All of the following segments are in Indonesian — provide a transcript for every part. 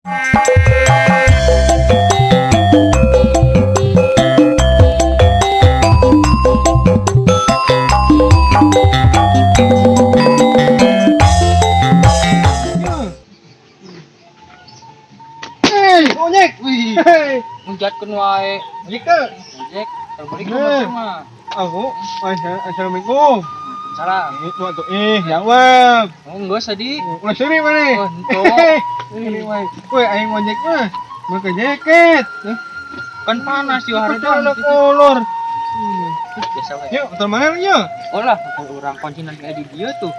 Ojek, wih, Menjatkeun wae. ojek teh. Ojek, terbalik mah. Aku, assalamualaikum. Salam. Itu tuh, jawab. Oh, enggak sadi. Ulah sering mana? Oh, entuk. Sering mana? Woi, aing ojek mah, make jaket. Kan panas yo hari Ada kolor. Biasa wae. Yuk, motor mana nya? Oh lah, urang kuncinan di dia tuh.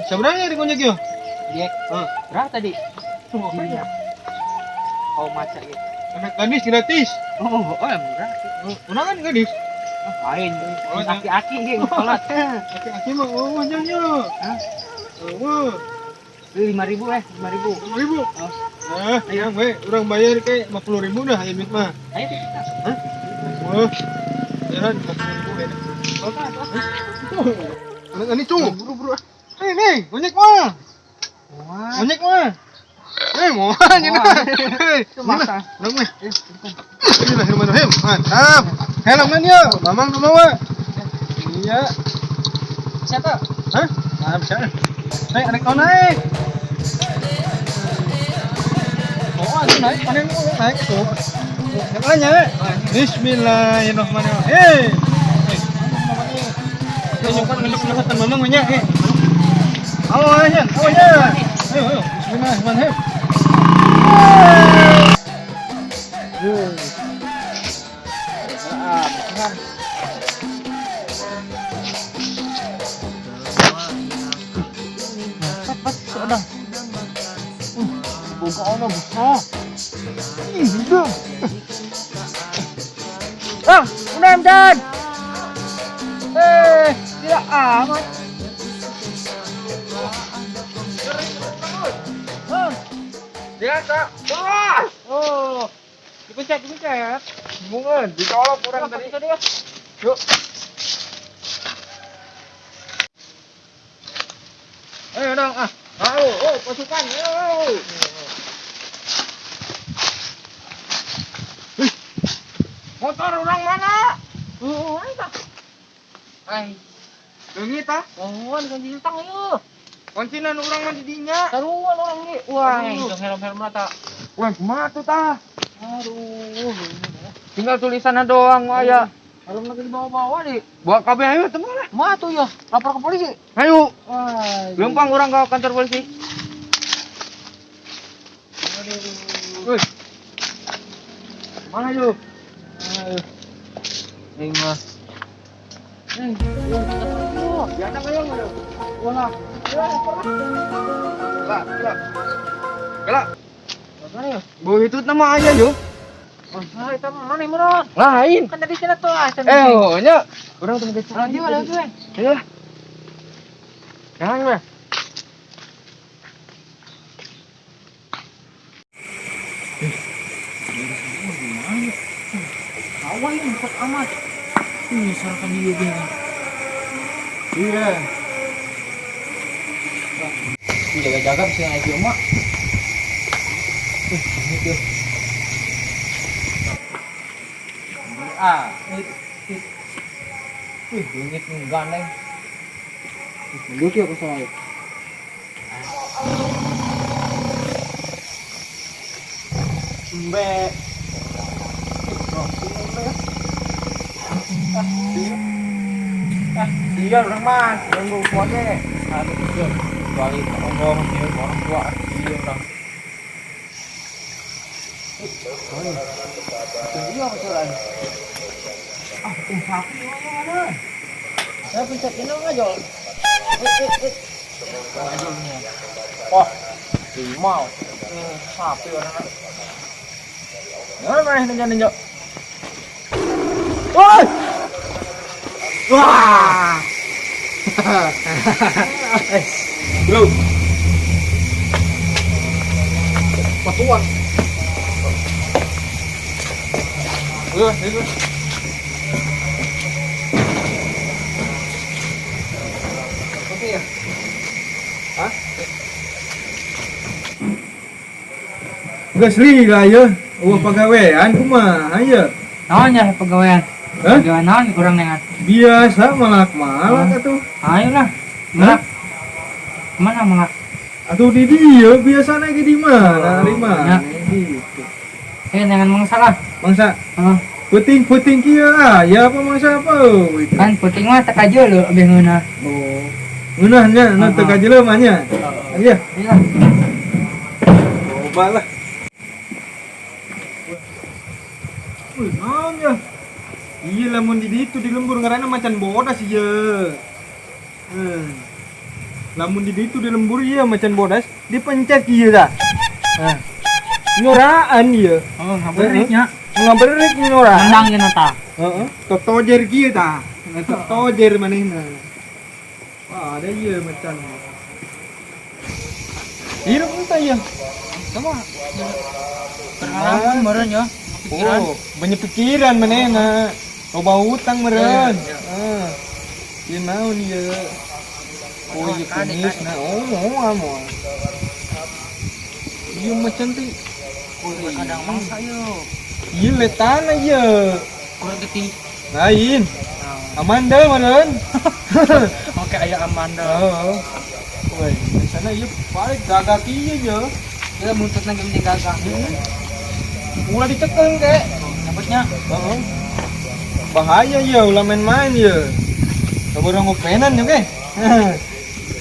Sebenarnya di ojek yo. Dia. Berapa tadi? Iya. Oh, maca gitu. Anak gadis gratis. Oh, murah. Mana kan gadis? Lain. Oh, Aki-aki gitu salat. Aki-aki mah nya nya. Hah? Oh. 5.000 5.000. 5.000. Iya, we, urang bayar ke 50.000 dah limit mah. Ayo kita. Hah? Oh. Jalan 50.000 ya. Ini tuh, buru-buru. Nih, ojek mah. Wah. Ojek mah. Mau aja nah. Masa. Dong meh. Bismillahirrahmanirrahim. Mantap. Helmnya dia, Mamang tuh bawa. Iya. Siapa? Hah? Ah, bisa. Naik, naik. Oh, ada naik, panen naik tuh. Yang lainnya. Bismillahirrahmanirrahim. Tunjukkan ngendok Mamang nya. Ayo. Ayo. Bismillahirrahmanirrahim. Buka ono besar. Hidup. Udah Dan. Tidak amat. Biasa. Wah. Oh. Dipencet. Bungan, dicolok kurang tadi. Yuk. Ayo dong, Ayo, pasukan, ayo. Motor orang mana? Entah. Ai. Leungit tah? Mohon kunci utang yuk. Kuncinan orang mah di dinya. Taruhan orang ini. Wah, Aduh. itu helm mata. Wah, kumaha tuh tah? Aduh. Tinggal tulisannya doang aya. Kalau lagi dibawa-bawa di. Bawa kabeh ayo teman lah. Mah tuh ya, lapor ke polisi. Ayo. Wah. Gampang orang ke kantor polisi. Aduh. Wih. Mana yuk? Ayo. Ini mah. Biasa kayo mana? Wala. Galak. Mana ya? Bawa itu nama ayah yuk. Ah, itu mana nih, Bro? Lain. Kan tadi sini tuh, Nya. Orang temen desa. Lagi mana gue? Iya. Jangan mah. Awal ini cepat amat. Ini misalkan dia gini. Iya. Jaga-jaga bisa ngaji emak. Gitu. Bingit gandeng. Lucu aku soalnya. Mbe. Iya orang mas, orang tua kuatnya. Aduh, itu balik ngomong dia orang tua dia orang. Iya betulan. Sapi mana? Saya pencet ini ngajol. Ngajolnya. Wah, limau. Sapi orang. Mana ninja. Woi! Wah! Bro. Patuan. Ayo. Oke ya. Hah? Geus liga ya. Pagawean kumaha ya? Naon ya pegawaian? Hah? Pegawaian naon kurang nengan? Biasa malak-malak atuh. Ayo lah. Malak. Mana malak? Atuh di dieu biasana ge di mana? Di Ya. mana? Gitu. Nengan masalah. Mangsa Heeh. puting kieu aya apa mangsa apa itu? Kan penting mah teka jeuleu abeh ngeunah. Oh. Ngeunahnya nu teu ka jelema nya. Iya. Iya. Coba lah. Wih, naon ya? Iya lamun di ditu di lembur ngaranna macan bodas ieu. Lamun di ditu di lembur ieu macan bodas dipencet kieu dah. Nah. Nyoraan ieu. Oh, ngabeurnya. Ngabeurek nyoraan. Menang cenah tah. Heeh. Totojer kieu tah. Totojer manehna. Wah, ada ieu macan. Hirup entah ya. Coba. Pengalaman meureun ya. Pikiran. Oh, banyak pikiran manehna. Loba hutang meureun. Iya. Heeh. Ieu naon ieu? Oh, ieu kumis na. Oh, amo. Ieu macan teh. Kadang mangsa yo. Ieu letana ieu. Kurang geuting. Lain. Amanda meureun. Oke aya Amanda. Oh. Woi, di sana ieu balik gagak ieu nya. Kita muntut lagi penting gagah. Ulah ditekeun ke. Nyebutnya Heeh. Bahaya ieu ulah main-main ieu. Sabarang ngopenan ya ke.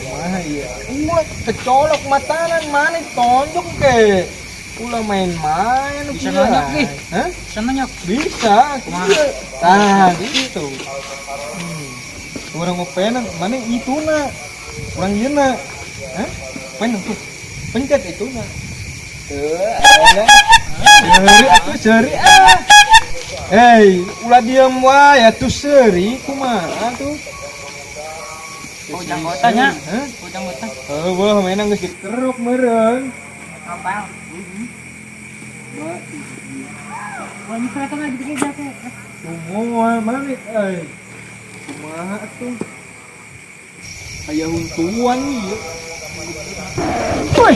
Kumaha ieu? Ulah kecolok matanan mana tonjok ke. Ulah main-main Bisa kieu. nanyok, Gi. Hah? sana nyok. Bisa. Kumaha? Kieu. Tah, gitu. Orang ngopenan mana ituna. Kurang ieu na. Hah? Main tuh. Pencet ituna. Seri atuh seri ah. Hei, ulah diam wae atuh seri kumaha tuh? Oh, janggotanya. Hah? Oh, janggota. Oh, wah mainan geus dikeruk meureun. Kapal. Wah, ini kereta lagi bikin jaket. Kumaha malik euy. Kumaha atuh? Aya huntuan ieu. Woi.